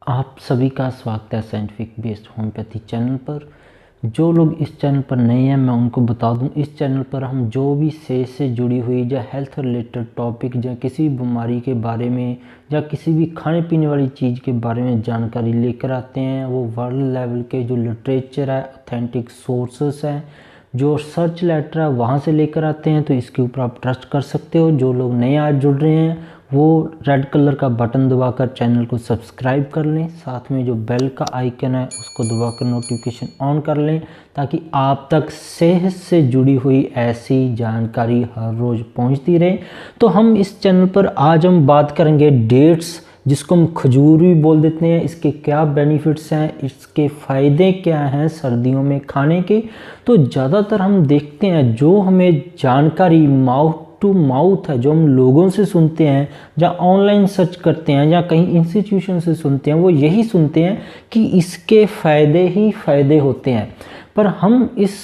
आप सभी का स्वागत है साइंटिफिक बेस्ड होम्योपैथी चैनल पर। जो लोग इस चैनल पर नए हैं मैं उनको बता दूं, इस चैनल पर हम जो भी सेहत से जुड़ी हुई या हेल्थ रिलेटेड टॉपिक या किसी भी बीमारी के बारे में या किसी भी खाने पीने वाली चीज़ के बारे में जानकारी लेकर आते हैं, वो वर्ल्ड लेवल के जो लिटरेचर है, ऑथेंटिक सोर्सेस हैं, जो सर्च लेटर है वहाँ से लेकर आते हैं। तो इसके ऊपर आप ट्रस्ट कर सकते हो। जो लोग नए आज जुड़ रहे हैं वो रेड कलर का बटन दबाकर चैनल को सब्सक्राइब कर लें, साथ में जो बेल का आइकन है उसको दबाकर नोटिफिकेशन ऑन कर लें, ताकि आप तक सेहत से जुड़ी हुई ऐसी जानकारी हर रोज़ पहुंचती रहे। तो हम इस चैनल पर आज हम बात करेंगे डेट्स, जिसको हम खजूर भी बोल देते हैं। इसके क्या बेनिफिट्स हैं, इसके फ़ायदे क्या हैं सर्दियों में खाने के। तो ज़्यादातर हम देखते हैं जो हमें जानकारी माउथ टू माउथ है, जो हम लोगों से सुनते हैं या ऑनलाइन सर्च करते हैं या कहीं इंस्टीट्यूशन से सुनते हैं, वो यही सुनते हैं कि इसके फ़ायदे ही फ़ायदे होते हैं। पर हम इस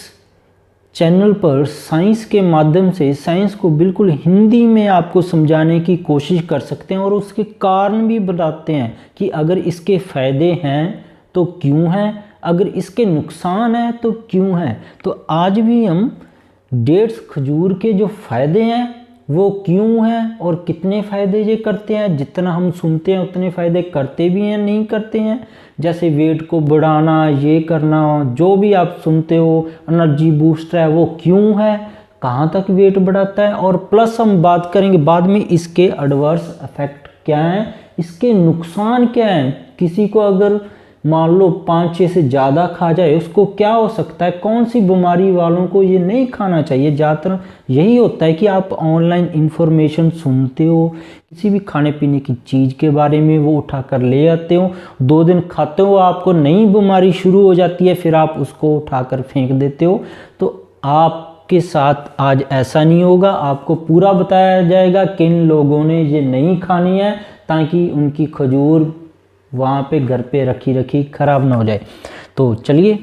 चैनल पर साइंस के माध्यम से साइंस को बिल्कुल हिंदी में आपको समझाने की कोशिश कर सकते हैं और उसके कारण भी बताते हैं कि अगर इसके फ़ायदे हैं तो क्यों हैं, अगर इसके नुकसान हैं तो क्यों हैं। तो आज भी हम डेट्स खजूर के जो फ़ायदे हैं वो क्यों हैं और कितने फ़ायदे ये करते हैं, जितना हम सुनते हैं उतने फ़ायदे करते भी हैं नहीं करते हैं। जैसे वेट को बढ़ाना, ये करना, जो भी आप सुनते हो, एनर्जी बूस्टर है, वो क्यों है, कहाँ तक वेट बढ़ाता है। और प्लस हम बात करेंगे बाद में इसके एडवर्स इफेक्ट क्या हैं, इसके नुकसान क्या हैं। किसी को अगर मान लो 5-6 से ज़्यादा खा जाए उसको क्या हो सकता है, कौन सी बीमारी वालों को ये नहीं खाना चाहिए। ज़्यादातर यही होता है कि आप ऑनलाइन इंफॉर्मेशन सुनते हो किसी भी खाने पीने की चीज़ के बारे में, वो उठा कर ले आते हो, 2 दिन खाते हो, आपको नई बीमारी शुरू हो जाती है, फिर आप उसको उठा कर फेंक देते हो। तो आपके साथ आज ऐसा नहीं होगा। आपको पूरा बताया जाएगा किन लोगों ने ये नहीं खानी है, ताकि उनकी खजूर वहाँ पे घर पे रखी ख़राब ना हो जाए। तो चलिए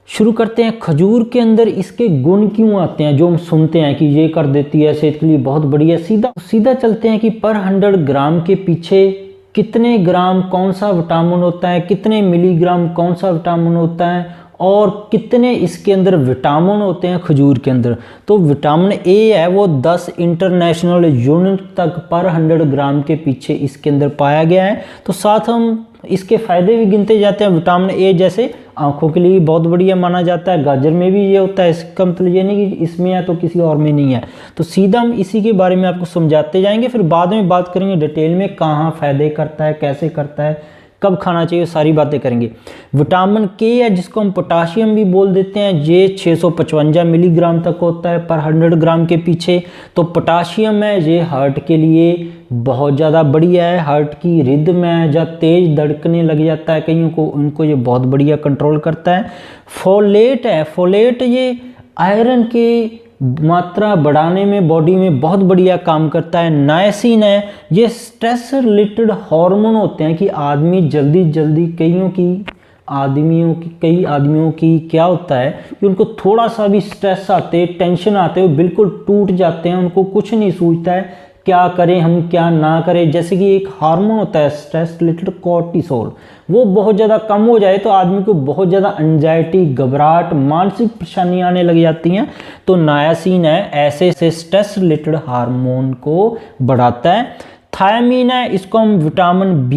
शुरू करते हैं। खजूर के अंदर इसके गुण क्यों आते हैं, जो हम सुनते हैं कि ये कर देती है, सेहत के लिए बहुत बढ़िया। सीधा चलते हैं कि पर 100 ग्राम के पीछे कितने ग्राम कौन सा विटामिन होता है, कितने मिलीग्राम कौन सा विटामिन होता है और कितने इसके अंदर विटामिन होते हैं खजूर के अंदर। तो विटामिन ए है वो 10 इंटरनेशनल यूनिट तक पर 100 ग्राम के पीछे इसके अंदर पाया गया है। तो साथ हम इसके फ़ायदे भी गिनते जाते हैं। विटामिन ए जैसे आंखों के लिए बहुत बढ़िया माना जाता है, गाजर में भी ये होता है, इसका मतलब ये नहीं कि इसमें है तो किसी और में नहीं है। तो सीधा हम इसी के बारे में आपको समझाते जाएंगे, फिर बाद में बात करेंगे डिटेल में कहाँ फ़ायदे करता है, कैसे करता है, कब खाना चाहिए, सारी बातें करेंगे। विटामिन के है जिसको हम पोटाशियम भी बोल देते हैं, ये 655 मिलीग्राम तक होता है पर 100 ग्राम के पीछे। तो पोटाशियम है ये हार्ट के लिए बहुत ज़्यादा बढ़िया है, हार्ट की रिदम है जब तेज़ धड़कने लग जाता है कईयों को, उनको ये बहुत बढ़िया कंट्रोल करता है। फोलेट है, फोलेट ये आयरन के मात्रा बढ़ाने में बॉडी में बहुत बढ़िया काम करता है। नायसिन है, ये स्ट्रेस रिलेटेड हार्मोन होते हैं कि आदमी जल्दी कई आदमियों की क्या होता है कि उनको थोड़ा सा भी स्ट्रेस आते, टेंशन आते, वो बिल्कुल टूट जाते हैं, उनको कुछ नहीं सूझता है क्या करें हम क्या ना करें। जैसे कि एक हार्मोन होता है स्ट्रेस रिलेटेड कॉर्टिसोल, वो बहुत ज़्यादा कम हो जाए तो आदमी को बहुत ज़्यादा एंजाइटी, घबराहट, मानसिक परेशानी आने लग जाती हैं। तो नायासिन है ऐसे से स्ट्रेस रिलेटेड हार्मोन को बढ़ाता है। थायमीन है, इसको हम विटामिन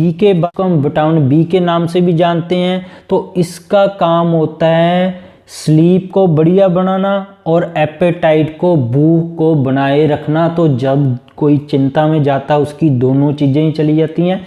बी के नाम से भी जानते हैं। तो इसका काम होता है स्लीप को बढ़िया बनाना और एपेटाइट को, भूख को बनाए रखना। तो जब कोई चिंता में जाता है उसकी दोनों चीज़ें ही चली जाती हैं,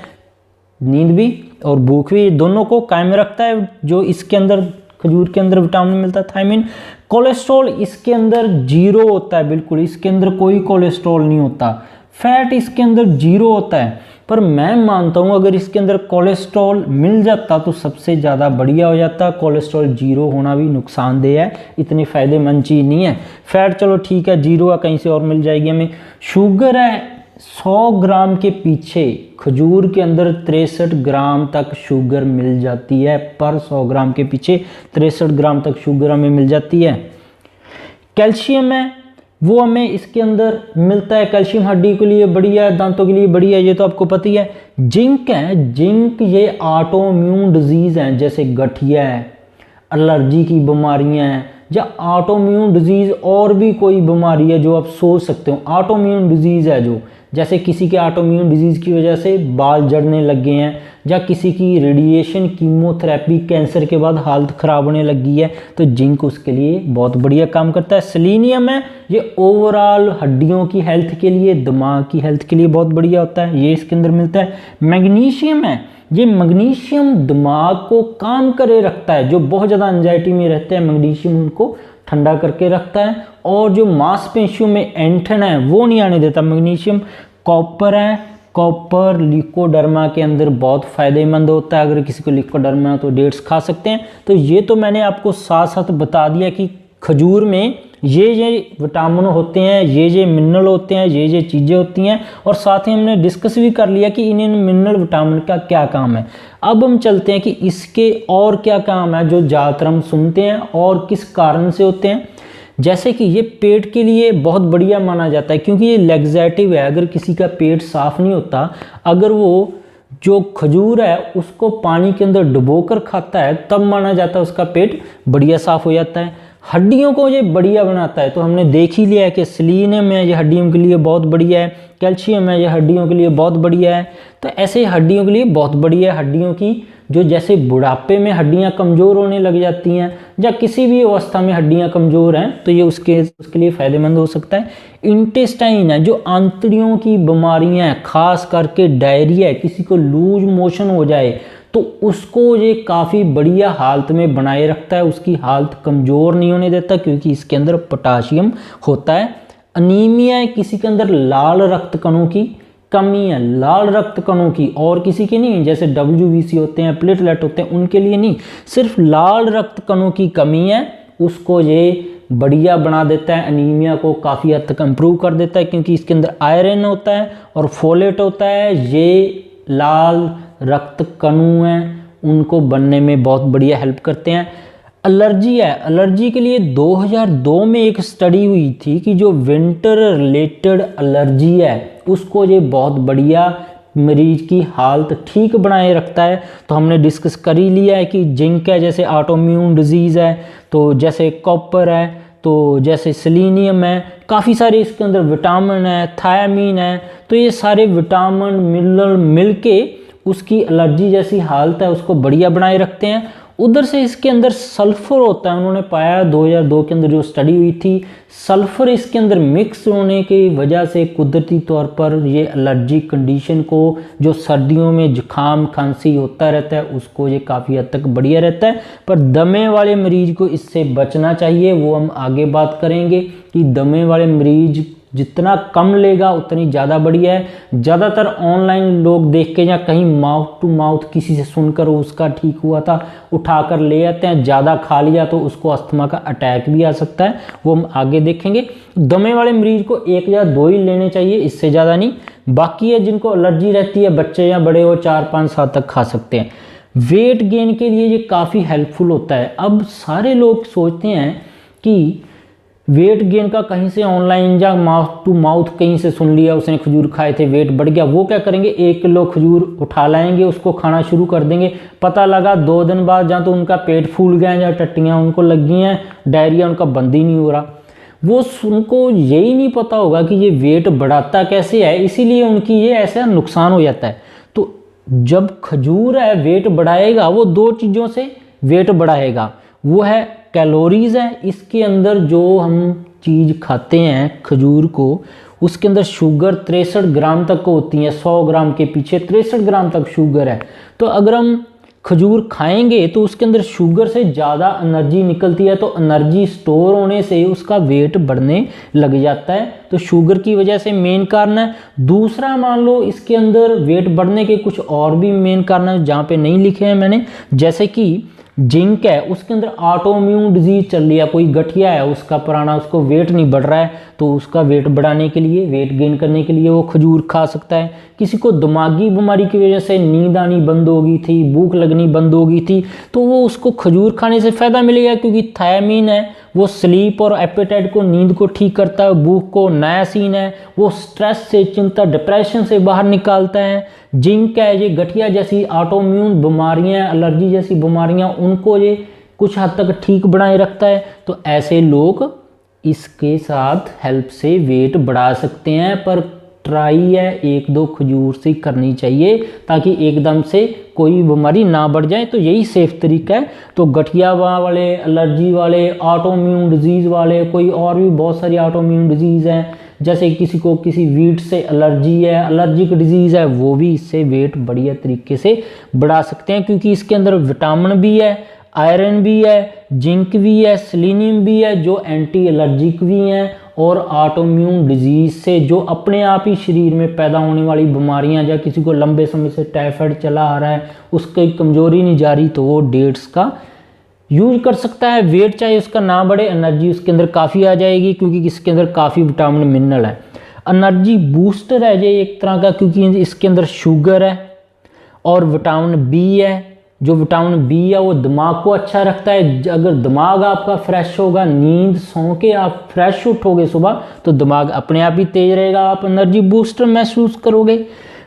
नींद भी और भूख भी, दोनों को कायम रखता है जो इसके अंदर खजूर के अंदर विटामिन मिलता है। थायमीन। कोलेस्ट्रॉल इसके अंदर 0 होता है, बिल्कुल इसके अंदर कोई कोलेस्ट्रॉल नहीं होता। फैट इसके अंदर 0 होता है, पर मैं मानता हूँ अगर इसके अंदर कोलेस्ट्रॉल मिल जाता तो सबसे ज़्यादा बढ़िया हो जाता। कोलेस्ट्रॉल 0 होना भी नुकसानदेह है, इतनी फ़ायदेमंद चीज़ नहीं है। फैट चलो ठीक है 0 है, कहीं से और मिल जाएगी हमें। शुगर है 100 ग्राम के पीछे खजूर के अंदर 63 ग्राम तक शुगर मिल जाती है, पर 100 ग्राम के पीछे 63 ग्राम तक शुगर हमें मिल जाती है। कैल्शियम है वो हमें इसके अंदर मिलता है। कैल्शियम हड्डी के लिए बढ़िया है, दांतों के लिए बढ़िया है, ये तो आपको पता ही है। जिंक है, जिंक ये ऑटोइम्यून डिजीज़ हैं, जैसे गठिया है, एलर्जी की बीमारियां हैं, या ऑटोइम्यून डिजीज़ और भी कोई बीमारी है जो आप सोच सकते हो। ऑटोइम्यून डिजीज़ है जो, जैसे किसी के ऑटोइम्यून डिजीज़ की वजह से बाल झड़ने लग गए हैं, या किसी की रेडिएशन कीमोथेरेपी कैंसर के बाद हालत ख़राब होने लगी है, तो जिंक उसके लिए बहुत बढ़िया काम करता है। सेलेनियम है, ये ओवरऑल हड्डियों की हेल्थ के लिए, दिमाग की हेल्थ के लिए बहुत बढ़िया होता है, ये इसके अंदर मिलता है। मैग्नीशियम है, ये मैग्नीशियम दिमाग को काम करे रखता है, जो बहुत ज़्यादा एंजाइटी में रहते हैं मैग्नीशियम उनको ठंडा करके रखता है, और जो मांसपेशियों में ऐंठन है वो नहीं आने देता मैग्नीशियम। कॉपर है, कॉपर लिकोडर्मा के अंदर बहुत फ़ायदेमंद होता है, अगर किसी को लिकोडर्मा है तो डेट्स खा सकते हैं। तो ये तो मैंने आपको साथ साथ बता दिया कि खजूर में ये विटामिन होते हैं, ये मिनरल होते हैं, ये चीज़ें होती हैं, और साथ ही हमने डिस्कस भी कर लिया कि इन मिनरल विटामिन का क्या काम है। अब हम चलते हैं कि इसके और क्या काम है जो ज़्यादातर हम सुनते हैं और किस कारण से होते हैं। जैसे कि ये पेट के लिए बहुत बढ़िया माना जाता है, क्योंकि ये लैक्सेटिव है। अगर किसी का पेट साफ़ नहीं होता, अगर वो जो खजूर है उसको पानी के अंदर डुबोकर खाता है, तब माना जाता है उसका पेट बढ़िया साफ़ हो जाता है। हड्डियों को ये बढ़िया बनाता है, तो हमने देख ही लिया है कि सेलेनियम है, ये हड्डियों के लिए बहुत बढ़िया है। कैल्शियम है, ये हड्डियों के लिए बहुत बढ़िया है। तो ऐसे हड्डियों के लिए बहुत बढ़िया है। हड्डियों की जो, जैसे बुढ़ापे में हड्डियां कमज़ोर होने लग जाती हैं, या किसी भी अवस्था में हड्डियां कमज़ोर हैं, तो ये उसके लिए फ़ायदेमंद हो सकता है। इंटेस्टाइन है, जो आंतड़ियों की बीमारियां हैं, खास करके डायरिया, किसी को लूज मोशन हो जाए तो उसको ये काफ़ी बढ़िया हालत में बनाए रखता है, उसकी हालत कमज़ोर नहीं होने देता, क्योंकि इसके अंदर पोटाशियम होता है। अनीमिया है, किसी के अंदर लाल रक्त कणों की कमी है, लाल रक्त कणों की, और किसी की नहीं, जैसे WBC होते हैं, प्लेटलेट होते हैं, उनके लिए नहीं, सिर्फ लाल रक्त कणों की कमी है, उसको ये बढ़िया बना देता है। अनीमिया को काफ़ी हद तक इम्प्रूव कर देता है, क्योंकि इसके अंदर आयरन होता है और फोलेट होता है। ये लाल रक्त कणु हैं, उनको बनने में बहुत बढ़िया हेल्प करते हैं। एलर्जी है, एलर्जी के लिए 2002 में एक स्टडी हुई थी कि जो विंटर रिलेटेड एलर्जी है उसको ये बहुत बढ़िया मरीज की हालत ठीक बनाए रखता है। तो हमने डिस्कस कर ही लिया है कि जिंक है, जैसे ऑटोइम्यून डिजीज़ है, तो जैसे कॉपर है, तो जैसे सेलेनियम है, काफ़ी सारे इसके अंदर विटामिन है, थायामीन है, तो ये सारे विटामिन मिनरल मिलके उसकी एलर्जी जैसी हालत है उसको बढ़िया बनाए रखते हैं। उधर से इसके अंदर सल्फ़र होता है, उन्होंने पाया 2002 के अंदर जो स्टडी हुई थी, सल्फ़र इसके अंदर मिक्स होने की वजह से कुदरती तौर पर ये एलर्जी कंडीशन को, जो सर्दियों में जुकाम खांसी होता रहता है, उसको ये काफ़ी हद तक बढ़िया रहता है। पर दमे वाले मरीज को इससे बचना चाहिए, वो हम आगे बात करेंगे कि दमे वाले मरीज जितना कम लेगा उतनी ज़्यादा बढ़िया है। ज़्यादातर ऑनलाइन लोग देख के या कहीं माउथ टू माउथ किसी से सुनकर उसका ठीक हुआ था उठाकर ले आते हैं, ज़्यादा खा लिया तो उसको अस्थमा का अटैक भी आ सकता है, वो हम आगे देखेंगे। दमे वाले मरीज को 1 या 2 ही लेने चाहिए, इससे ज़्यादा नहीं। बाकी है जिनको एलर्जी रहती है, बच्चे या बड़े हो, 4-5 साल तक खा सकते हैं। वेट गेन के लिए ये काफ़ी हेल्पफुल होता है। अब सारे लोग सोचते हैं कि वेट गेन का कहीं से ऑनलाइन या माउथ टू माउथ कहीं से सुन लिया, उसने खजूर खाए थे वेट बढ़ गया, वो क्या करेंगे 1 किलो खजूर उठा लाएंगे, उसको खाना शुरू कर देंगे। पता लगा 2 दिन बाद जहाँ तो उनका पेट फूल गया या टट्टियाँ उनको लग गई हैं, डायरिया उनका बंद ही नहीं हो रहा। वो उनको यही नहीं पता होगा कि ये वेट बढ़ाता कैसे है, इसीलिए उनकी ये ऐसा नुकसान हो जाता है। तो जब खजूर है वेट बढ़ाएगा, वो 2 चीज़ों से वेट बढ़ाएगा, वो है कैलोरीज़ है, इसके अंदर जो हम चीज़ खाते हैं खजूर को, उसके अंदर शुगर 63 ग्राम तक होती है, 100 ग्राम के पीछे 63 ग्राम तक शुगर है। तो अगर हम खजूर खाएंगे तो उसके अंदर शुगर से ज़्यादा एनर्जी निकलती है, तो एनर्जी स्टोर होने से उसका वेट बढ़ने लग जाता है। तो शुगर की वजह से मेन कारण है। दूसरा मान लो इसके अंदर वेट बढ़ने के कुछ और भी मेन कारण है जहाँ पे नहीं लिखे हैं मैंने, जैसे कि जिंक है उसके अंदर ऑटोइम्यून डिजीज चल रही है, कोई गठिया है उसका पुराना, उसको वेट नहीं बढ़ रहा है, तो उसका वेट बढ़ाने के लिए, वेट गेन करने के लिए वो खजूर खा सकता है। किसी को दिमागी बीमारी की वजह से नींद आनी बंद हो गई थी, भूख लगनी बंद हो गई थी, तो वो उसको खजूर खाने से फ़ायदा मिलेगा, क्योंकि थायमीन है वो स्लीप और एपेटाइट को, नींद को ठीक करता है, भूख को, नायासिन है वो स्ट्रेस से, चिंता, डिप्रेशन से बाहर निकालता है, जिंक है ये गठिया जैसी ऑटोइम्यून बीमारियां, एलर्जी जैसी बीमारियां, उनको ये कुछ हद तक ठीक बनाए रखता है। तो ऐसे लोग इसके साथ हेल्प से वेट बढ़ा सकते हैं, पर ट्राई है 1-2 खजूर से करनी चाहिए ताकि एकदम से कोई बीमारी ना बढ़ जाए। तो यही सेफ तरीका है। तो गठिया वाले, एलर्जी वाले, ऑटोइम्यून डिजीज़ वाले, कोई और भी बहुत सारी ऑटोइम्यून डिजीज़ हैं, जैसे किसी को किसी वीट से एलर्जी है, एलर्जिक डिजीज़ है, वो भी इससे वेट बढ़िया तरीके से बढ़ा सकते हैं, क्योंकि इसके अंदर विटामिन भी है, आयरन भी है, जिंक भी है, सेलेनियम भी है जो एंटी एलर्जिक भी हैं, और ऑटोइम्यून डिजीज से जो अपने आप ही शरीर में पैदा होने वाली बीमारियां, या किसी को लंबे समय से टाइफाइड चला आ रहा है, उसकी कमजोरी नहीं जा रही, तो वो डेट्स का यूज कर सकता है। वेट चाहे उसका ना बढ़े, एनर्जी उसके अंदर काफ़ी आ जाएगी, क्योंकि इसके अंदर काफ़ी विटामिन मिनरल है। एनर्जी बूस्टर है ये एक तरह का, क्योंकि इसके अंदर शुगर है और विटामिन बी है। जो विटामिन बी है वो दिमाग को अच्छा रखता है। अगर दिमाग आपका फ्रेश होगा, नींद सो के आप फ्रेश उठोगे सुबह, तो दिमाग अपने आप ही तेज रहेगा, आप एनर्जी बूस्टर महसूस करोगे।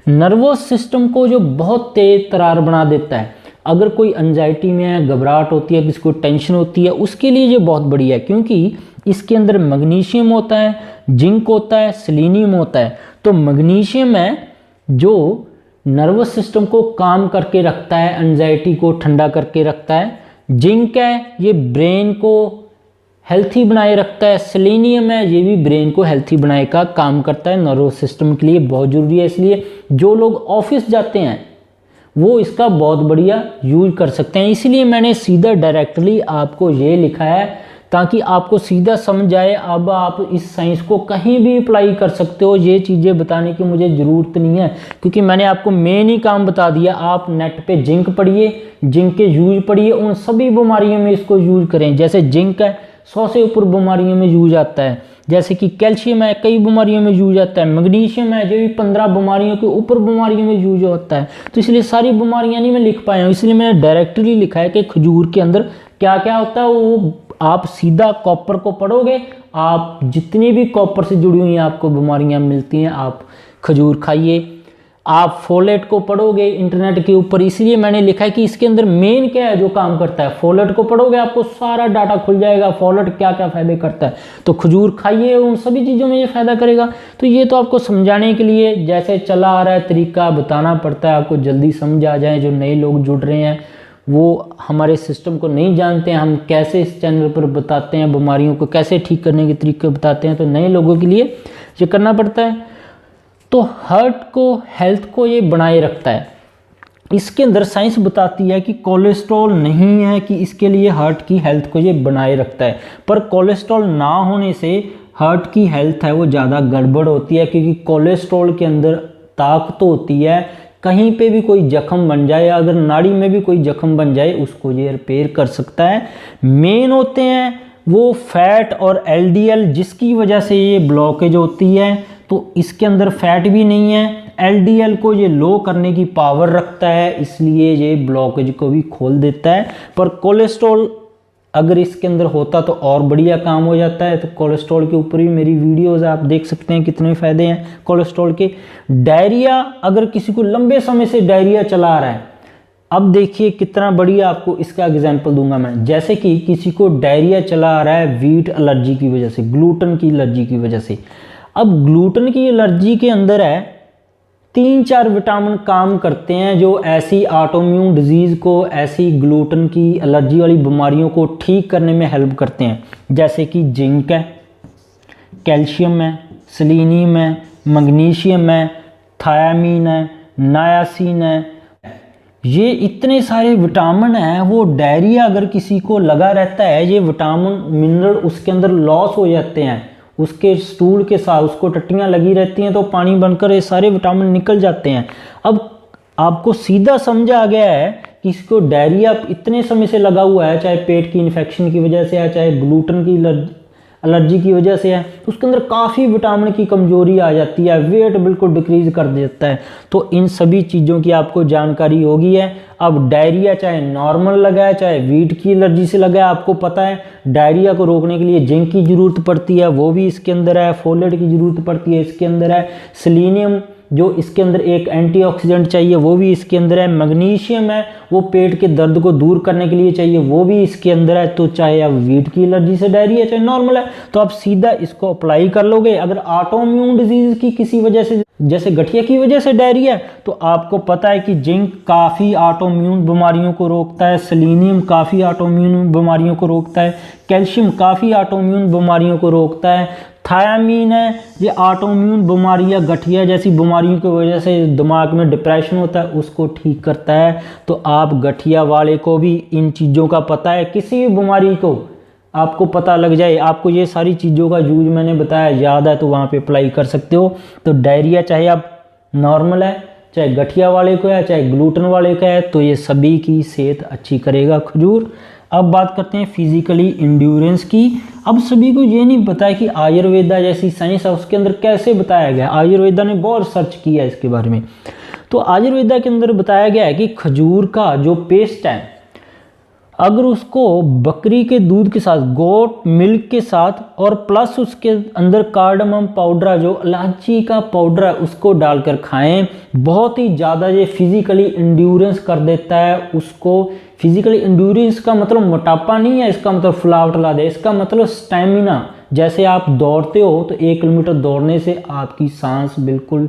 नर्वस सिस्टम को जो बहुत तेज तरार बना देता है, अगर कोई एंजाइटी में है, घबराहट होती है, किसी को टेंशन होती है, उसके लिए ये बहुत बढ़िया है, क्योंकि इसके अंदर मैग्नीशियम होता है, जिंक होता है, सेलेनियम होता है। तो मैग्नीशियम है जो नर्वस सिस्टम को काम करके रखता है, एंजाइटी को ठंडा करके रखता है। जिंक है ये ब्रेन को हेल्थी बनाए रखता है। सेलेनियम है ये भी ब्रेन को हेल्थी बनाए का काम करता है, नर्वस सिस्टम के लिए बहुत ज़रूरी है। इसलिए जो लोग ऑफिस जाते हैं वो इसका बहुत बढ़िया यूज कर सकते हैं। इसलिए मैंने सीधा डायरेक्टली आपको ये लिखा है ताकि आपको सीधा समझ आए। अब आप इस साइंस को कहीं भी अप्लाई कर सकते हो, ये चीज़ें बताने की मुझे ज़रूरत नहीं है, क्योंकि मैंने आपको मेन ही काम बता दिया। आप नेट पे जिंक पढ़िए, जिंक के यूज पढ़िए, उन सभी बीमारियों में इसको यूज करें। जैसे जिंक है 100 से ऊपर बीमारियों में यूज आता है, जैसे कि कैल्शियम है कई बीमारियों में यूज आता है, मैग्नीशियम है जो भी 15 बीमारियों के ऊपर बीमारियों में यूज होता है। तो इसलिए सारी बीमारियां नहीं मैं लिख पाया हूँ, इसलिए मैंने डायरेक्टली लिखा है कि खजूर के अंदर क्या क्या होता है। वो आप सीधा कॉपर को पढ़ोगे, आप जितनी भी कॉपर से जुड़ी हुई आपको बीमारियां मिलती हैं, आप खजूर खाइए। आप फोलेट को पढ़ोगे इंटरनेट के ऊपर, इसलिए मैंने लिखा है कि इसके अंदर मेन क्या है जो काम करता है। फोलेट को पढ़ोगे आपको सारा डाटा खुल जाएगा, फोलेट क्या क्या फायदे करता है। तो खजूर खाइए, उन सभी चीज़ों में ये फायदा करेगा। तो ये तो आपको समझाने के लिए जैसे चला आ रहा है तरीका बताना पड़ता है, आपको जल्दी समझ आ जाए। जो नए लोग जुड़ रहे हैं वो हमारे सिस्टम को नहीं जानते हैं, हम कैसे इस चैनल पर बताते हैं, बीमारियों को कैसे ठीक करने के तरीके बताते हैं, तो नए लोगों के लिए ये करना पड़ता है। तो हार्ट को, हेल्थ को ये बनाए रखता है। इसके अंदर साइंस बताती है कि कोलेस्ट्रॉल नहीं है कि इसके लिए हार्ट की हेल्थ को ये बनाए रखता है, पर कोलेस्ट्रॉल ना होने से हार्ट की हेल्थ है वो ज़्यादा गड़बड़ होती है, क्योंकि कोलेस्ट्रॉल के अंदर ताकत होती है, कहीं पे भी कोई जख्म बन जाए, अगर नाड़ी में भी कोई जख्म बन जाए उसको ये रिपेयर कर सकता है। मेन होते हैं वो फैट और एलडीएल, जिसकी वजह से ये ब्लॉकेज होती है। तो इसके अंदर फैट भी नहीं है, एलडीएल को ये लो करने की पावर रखता है, इसलिए ये ब्लॉकेज को भी खोल देता है। पर कोलेस्ट्रॉल अगर इसके अंदर होता तो और बढ़िया काम हो जाता है। तो कोलेस्ट्रॉल के ऊपर भी मेरी वीडियोस आप देख सकते हैं कितने फ़ायदे हैं कोलेस्ट्रॉल के। डायरिया, अगर किसी को लंबे समय से डायरिया चला आ रहा है, अब देखिए कितना बढ़िया आपको इसका एग्जांपल दूंगा मैं। जैसे कि किसी को डायरिया चला आ रहा है वीट एलर्जी की वजह से, ग्लूटेन की एलर्जी की वजह से। अब ग्लूटेन की एलर्जी के अंदर है 3-4 विटामिन काम करते हैं जो ऐसी ऑटोइम्यून डिजीज़ को, ऐसी ग्लूटेन की एलर्जी वाली बीमारियों को ठीक करने में हेल्प करते हैं। जैसे कि जिंक है, कैल्शियम है, सेलेनियम है, मैग्नीशियम है, थायामीन है, नायासिन है। ये इतने सारे विटामिन हैं। वो डायरिया अगर किसी को लगा रहता है, ये विटामिन मिनरल उसके अंदर लॉस हो जाते हैं, उसके स्टूल के साथ उसको टट्टियाँ लगी रहती हैं, तो पानी बनकर ये सारे विटामिन निकल जाते हैं। अब आपको सीधा समझ आ गया है किसी को डायरिया इतने समय से लगा हुआ है, चाहे पेट की इन्फेक्शन की वजह से है, चाहे ग्लूटेन की एलर्जी की वजह से है, तो उसके अंदर काफ़ी विटामिन की कमजोरी आ जाती है, वेट बिल्कुल डिक्रीज कर देता है। तो इन सभी चीज़ों की आपको जानकारी होगी है। अब डायरिया चाहे नॉर्मल लगा है, चाहे वीट की एलर्जी से लगा है, आपको पता है डायरिया को रोकने के लिए जिंक की ज़रूरत पड़ती है, वो भी इसके अंदर है, फोलेट की ज़रूरत पड़ती है, इसके अंदर है, सेलेनियम जो इसके अंदर एक एंटीऑक्सीडेंट चाहिए वो भी इसके अंदर है, मैग्नीशियम है वो पेट के दर्द को दूर करने के लिए चाहिए वो भी इसके अंदर है। तो चाहे आप वीट की एलर्जी से डायरिया चाहे नॉर्मल है तो आप सीधा इसको अप्लाई कर लोगे। अगर ऑटोइम्यून डिजीज की किसी वजह से जैसे गठिया की वजह से डायरिया है तो आपको पता है कि जिंक काफ़ी ऑटोइम्यून बीमारियों को रोकता है, सेलेनियम काफ़ी ऑटोइम्यून बीमारियों को रोकता है, कैल्शियम काफ़ी ऑटोइम्यून बीमारियों को रोकता है, थायामीन है ये ऑटोइम्यून बीमारियाँ गठिया जैसी बीमारियों की वजह से दिमाग में डिप्रेशन होता है उसको ठीक करता है। तो आप गठिया वाले को भी इन चीज़ों का पता है, किसी भी बीमारी को आपको पता लग जाए, आपको ये सारी चीज़ों का यूज मैंने बताया याद है तो वहाँ पे अप्लाई कर सकते हो। तो डायरिया चाहे आप नॉर्मल है, चाहे गठिया वाले को है, चाहे ग्लूटेन वाले का है, तो ये सभी की सेहत अच्छी करेगा खजूर। अब बात करते हैं फिजिकली इंड्योरेंस की। अब सभी को ये नहीं पता है कि आयुर्वेदा जैसी साइंस है उसके अंदर कैसे बताया गया। आयुर्वेदा ने बहुत रिसर्च किया है इसके बारे में। तो आयुर्वेदा के अंदर बताया गया है कि खजूर का जो पेस्ट है अगर उसको बकरी के दूध के साथ, गोट मिल्क के साथ और प्लस उसके अंदर कार्डमम पाउडर जो इलायची का पाउडर है उसको डालकर खाएं, बहुत ही ज़्यादा ये फिजिकली इंड्योरेंस कर देता है उसको। फिजिकली इंड्योरेंस का मतलब मोटापा नहीं है, इसका मतलब फुलावट ला दे, इसका मतलब स्टेमिना। जैसे आप दौड़ते हो तो 1 किलोमीटर दौड़ने से आपकी सांस बिल्कुल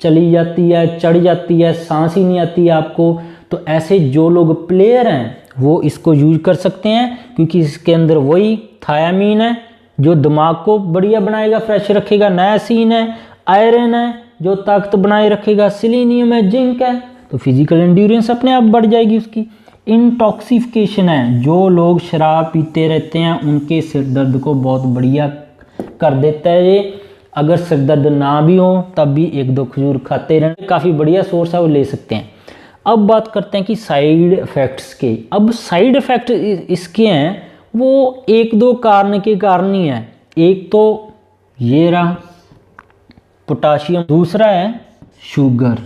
चली जाती है, चढ़ जाती है, सांस ही नहीं आती है आपको। तो ऐसे जो लोग प्लेयर हैं वो इसको यूज कर सकते हैं क्योंकि इसके अंदर वही थायामीन है जो दिमाग को बढ़िया बनाएगा, फ्रेश रखेगा, नायासिन है, आयरन है जो ताकत बनाए रखेगा, सेलेनियम है, जिंक है, तो फिजिकल एंड्योरेंस अपने आप बढ़ जाएगी उसकी। इंटॉक्सिफिकेशन है, जो लोग शराब पीते रहते हैं उनके सिर दर्द को बहुत बढ़िया कर देता है ये। अगर सिर दर्द ना भी हो तब भी 1-2 खजूर खाते रहें, काफ़ी बढ़िया सोर्स है वो ले सकते हैं। अब बात करते हैं कि साइड इफ़ेक्ट्स के। अब साइड इफ़ेक्ट इसके हैं वो 1-2 कारण के कारण ही है। एक तो ये रहा पोटाशियम, दूसरा है शुगर।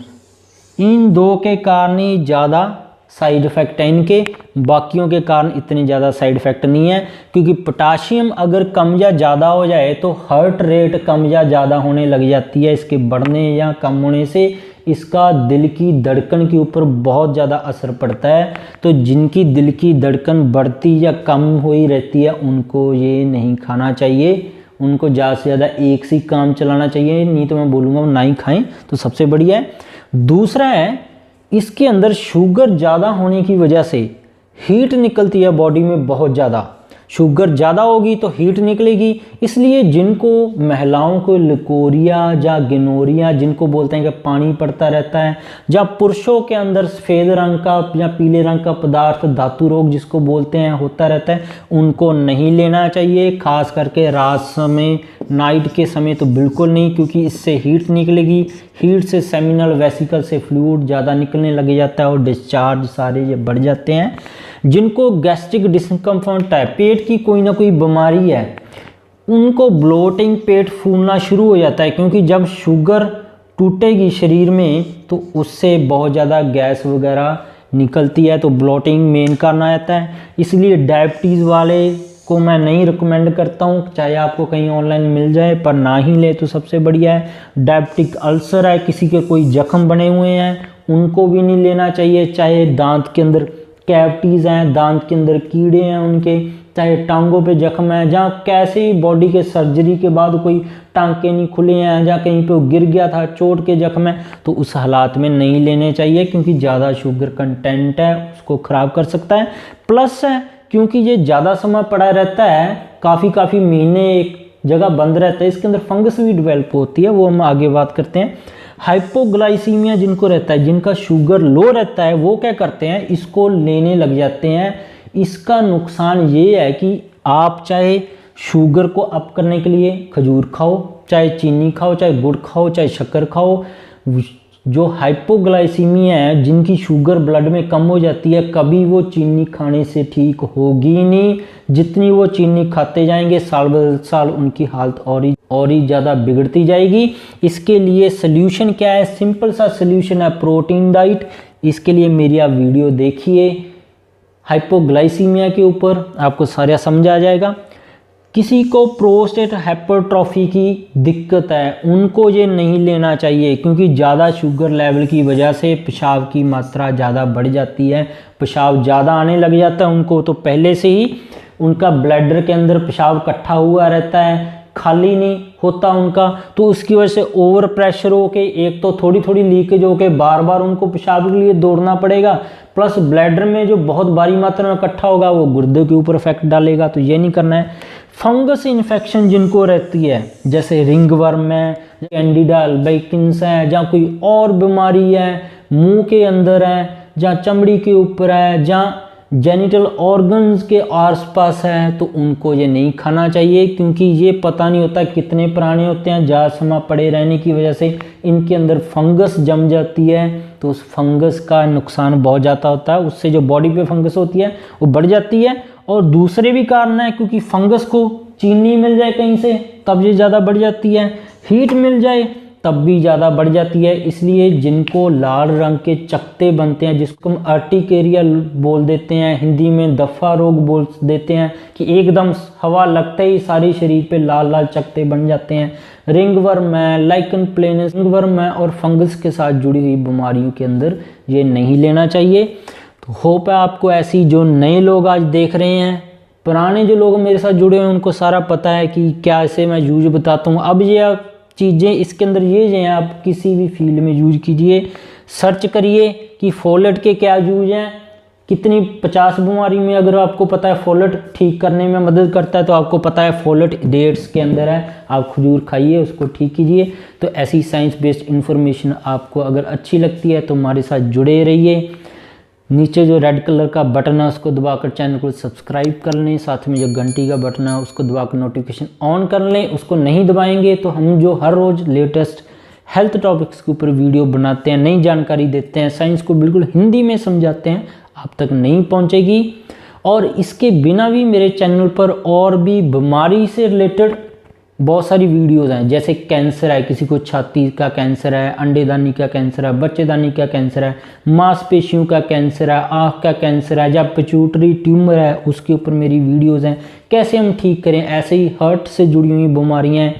इन 2 के कारण ही ज़्यादा साइड इफ़ेक्ट है इनके, बाकियों के कारण इतने ज़्यादा साइड इफ़ेक्ट नहीं है। क्योंकि पोटाशियम अगर कम या ज़्यादा हो जाए तो हार्ट रेट कम या ज़्यादा होने लग जाती है, इसके बढ़ने या कम होने से इसका दिल की धड़कन के ऊपर बहुत ज़्यादा असर पड़ता है। तो जिनकी दिल की धड़कन बढ़ती या कम हुई रहती है उनको ये नहीं खाना चाहिए, उनको ज़्यादा से ज़्यादा एक से काम चलाना चाहिए, नहीं तो मैं बोलूँगा ना ही खाएं तो सबसे बढ़िया है। दूसरा है इसके अंदर शुगर ज़्यादा होने की वजह से हीट निकलती है बॉडी में बहुत ज़्यादा। शुगर ज़्यादा होगी तो हीट निकलेगी, इसलिए जिनको महिलाओं को लिकोरिया या गिनोरिया जिनको बोलते हैं कि पानी पड़ता रहता है, या पुरुषों के अंदर सफ़ेद रंग का या पीले रंग का पदार्थ धातु रोग जिसको बोलते हैं होता रहता है, उनको नहीं लेना चाहिए। खास करके रात समय, नाइट के समय तो बिल्कुल नहीं, क्योंकि इससे हीट निकलेगी। हीट से सेमिनल वेसिकल से फ्लूइड ज़्यादा निकलने लग जाता है और डिस्चार्ज सारे ये बढ़ जाते हैं। जिनको गैस्ट्रिक डिस्कम्फर्ट है, पेट की कोई ना कोई बीमारी है, उनको ब्लोटिंग, पेट फूलना शुरू हो जाता है, क्योंकि जब शुगर टूटेगी शरीर में तो उससे बहुत ज़्यादा गैस वगैरह निकलती है, तो ब्लोटिंग मेन कारण आता है। इसलिए डायबिटीज़ वाले को मैं नहीं रिकमेंड करता हूँ, चाहे आपको कहीं ऑनलाइन मिल जाए पर ना ही ले तो सबसे बढ़िया है। डायबिटिक अल्सर है, किसी के कोई जख्म बने हुए हैं उनको भी नहीं लेना चाहिए। चाहे दांत के अंदर कैविटीज़ हैं, दांत के अंदर कीड़े हैं उनके, चाहे टांगों पे जख्म है, जहाँ कैसे ही बॉडी के सर्जरी के बाद कोई टांके नहीं खुले हैं, जहाँ कहीं पे वो गिर गया था, चोट के जख्म है, तो उस हालात में नहीं लेने चाहिए क्योंकि ज़्यादा शुगर कंटेंट है उसको ख़राब कर सकता है। प्लस है क्योंकि ये ज़्यादा समय पड़ा रहता है, काफ़ी महीने एक जगह बंद रहता है, इसके अंदर फंगस भी डेवलप होती है, वो हम आगे बात करते हैं। हाइपोग्लाइसीमिया जिनको रहता है, जिनका शुगर लो रहता है, वो क्या करते हैं इसको लेने लग जाते हैं। इसका नुकसान ये है कि आप चाहे शुगर को अप करने के लिए खजूर खाओ, चाहे चीनी खाओ, चाहे गुड़ खाओ, चाहे शक्कर खाओ, जो हाइपोग्लाइसीमिया है, जिनकी शुगर ब्लड में कम हो जाती है, कभी वो चीनी खाने से ठीक होगी नहीं। जितनी वो चीनी खाते जाएंगे साल ब साल उनकी हालत और ही ज़्यादा बिगड़ती जाएगी। इसके लिए सल्यूशन क्या है? सिंपल सा सल्यूशन है प्रोटीन डाइट। इसके लिए मेरी आप वीडियो देखिए हाइपोग्लाइसीमिया के ऊपर, आपको सारा समझ आ जाएगा। किसी को प्रोस्टेट हाइपरट्रॉफी की दिक्कत है, उनको ये नहीं लेना चाहिए, क्योंकि ज़्यादा शुगर लेवल की वजह से पेशाब की मात्रा ज़्यादा बढ़ जाती है, पेशाब ज़्यादा आने लग जाता है उनको। तो पहले से ही उनका ब्लैडर के अंदर पेशाब इकट्ठा हुआ रहता है, खाली नहीं होता उनका, तो उसकी वजह से ओवर प्रेशर होके एक तो थोड़ी थोड़ी लीकेज होके बार बार उनको पेशाब के लिए दौड़ना पड़ेगा, प्लस ब्लैडर में जो बहुत भारी मात्रा में इकट्ठा होगा वो गुर्दे के ऊपर इफेक्ट डालेगा। तो ये नहीं करना है। फंगस इन्फेक्शन जिनको रहती है, जैसे रिंगवर्म है, कैंडिडा अल्बिकेंस है, जहाँ कोई और बीमारी है, मुंह के अंदर है, जहाँ चमड़ी के ऊपर है, जहाँ जेनिटल ऑर्गन्स के आसपास है, तो उनको ये नहीं खाना चाहिए, क्योंकि ये पता नहीं होता कितने पुराने होते हैं। ज़्यादा समय पड़े रहने की वजह से इनके अंदर फंगस जम जाती है, तो उस फंगस का नुकसान बहुत ज़्यादा होता है। उससे जो बॉडी पे फंगस होती है वो बढ़ जाती है। और दूसरे भी कारण है, क्योंकि फंगस को चीनी मिल जाए कहीं से तब ये ज़्यादा बढ़ जाती है, हीट मिल जाए तब भी ज़्यादा बढ़ जाती है। इसलिए जिनको लाल रंग के चकते बनते हैं, जिसको हम अर्टिकेरिया बोल देते हैं, हिंदी में दफ़ा रोग बोल देते हैं, कि एकदम हवा लगते ही सारे शरीर पे लाल लाल चकते बन जाते हैं, रिंगवर्म है, लाइकन प्लेनस रिंगवर्म है, और फंगस के साथ जुड़ी हुई बीमारियों के अंदर ये नहीं लेना चाहिए। तो होप है आपको ऐसी जो नए लोग आज देख रहे हैं, पुराने जो लोग मेरे साथ जुड़े हैं उनको सारा पता है कि क्या ऐसे मैं यूज बताता हूँ। अब ये चीज़ें इसके अंदर ये हैं, आप किसी भी फील्ड में यूज कीजिए, सर्च करिए कि फोलेट के क्या यूज हैं, कितनी 50 बीमारी में अगर आपको पता है फोलेट ठीक करने में मदद करता है, तो आपको पता है फोलेट डेट्स के अंदर है, आप खजूर खाइए, उसको ठीक कीजिए। तो ऐसी साइंस बेस्ड इंफॉर्मेशन आपको अगर अच्छी लगती है तो हमारे साथ जुड़े रहिए। नीचे जो रेड कलर का बटन है उसको दबाकर चैनल को सब्सक्राइब कर लें, साथ में जो घंटी का बटन है उसको दबाकर नोटिफिकेशन ऑन कर लें। उसको नहीं दबाएंगे तो हम जो हर रोज़ लेटेस्ट हेल्थ टॉपिक्स के ऊपर वीडियो बनाते हैं, नई जानकारी देते हैं, साइंस को बिल्कुल हिंदी में समझाते हैं, आप तक नहीं पहुंचेगी। और इसके बिना भी मेरे चैनल पर और भी बीमारी से रिलेटेड बहुत सारी वीडियोज़ हैं, जैसे कैंसर है, किसी को छाती का कैंसर है, अंडेदानी का कैंसर है, बच्चेदानी का कैंसर है, मांसपेशियों का कैंसर है, आँख का कैंसर है, जब पिट्यूटरी ट्यूमर है उसके ऊपर मेरी वीडियोज़ हैं। कैसे हम ठीक करें, ऐसे ही हार्ट से जुड़ी हुई बीमारियाँ हैं,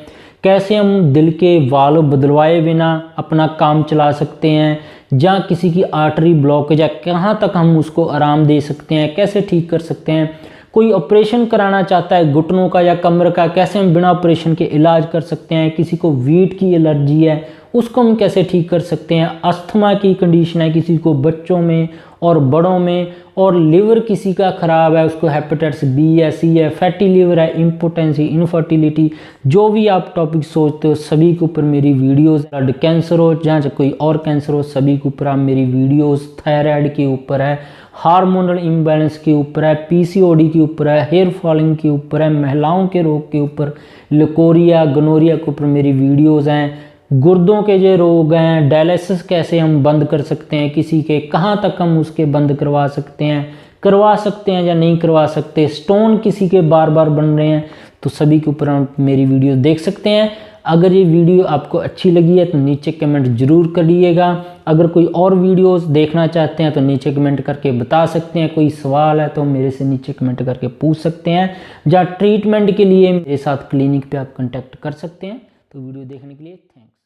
कैसे हम दिल के वाल्व बदलवाए बिना अपना काम चला सकते हैं, जहाँ किसी की आर्टरी ब्लॉकेज है कहाँ तक हम उसको आराम दे सकते हैं, कैसे ठीक कर सकते हैं। कोई ऑपरेशन कराना चाहता है घुटनों का या कमर का, कैसे हम बिना ऑपरेशन के इलाज कर सकते हैं। किसी को वीट की एलर्जी है उसको हम कैसे ठीक कर सकते हैं। अस्थमा की कंडीशन है किसी को बच्चों में और बड़ों में, और लिवर किसी का ख़राब है उसको हेपेटाइटिस बी है, सी है, फैटी लिवर है, इम्पोटेंसी, इनफर्टिलिटी, जो भी आप टॉपिक सोचते हो सभी के ऊपर मेरी वीडियोस। ब्लड कैंसर हो, जहाँ से कोई और कैंसर हो, सभी के ऊपर आप मेरी वीडियोस। थायराइड के ऊपर है, हार्मोनल इम्बैलेंस के ऊपर है, पीसीओडी के ऊपर है, हेयर फॉलिंग के ऊपर है, महिलाओं के रोग के ऊपर, लिकोरिया गनोरिया के ऊपर मेरी वीडियोज़ हैं। गुर्दों के जो रोग हैं, डायलिसिस कैसे हम बंद कर सकते हैं किसी के, कहाँ तक हम उसके बंद करवा सकते हैं या नहीं करवा सकते। स्टोन किसी के बार बार बन रहे हैं, तो सभी के ऊपर आप मेरी वीडियो देख सकते हैं। अगर ये वीडियो आपको अच्छी लगी है तो नीचे कमेंट जरूर करिएगा। अगर कोई और वीडियोस देखना चाहते हैं तो नीचे कमेंट करके बता सकते हैं। कोई सवाल है तो मेरे से नीचे कमेंट करके पूछ सकते हैं। जहाँ ट्रीटमेंट के लिए मेरे साथ क्लिनिक पे आप कांटेक्ट कर सकते हैं। तो वीडियो देखने के लिए थैंक्स।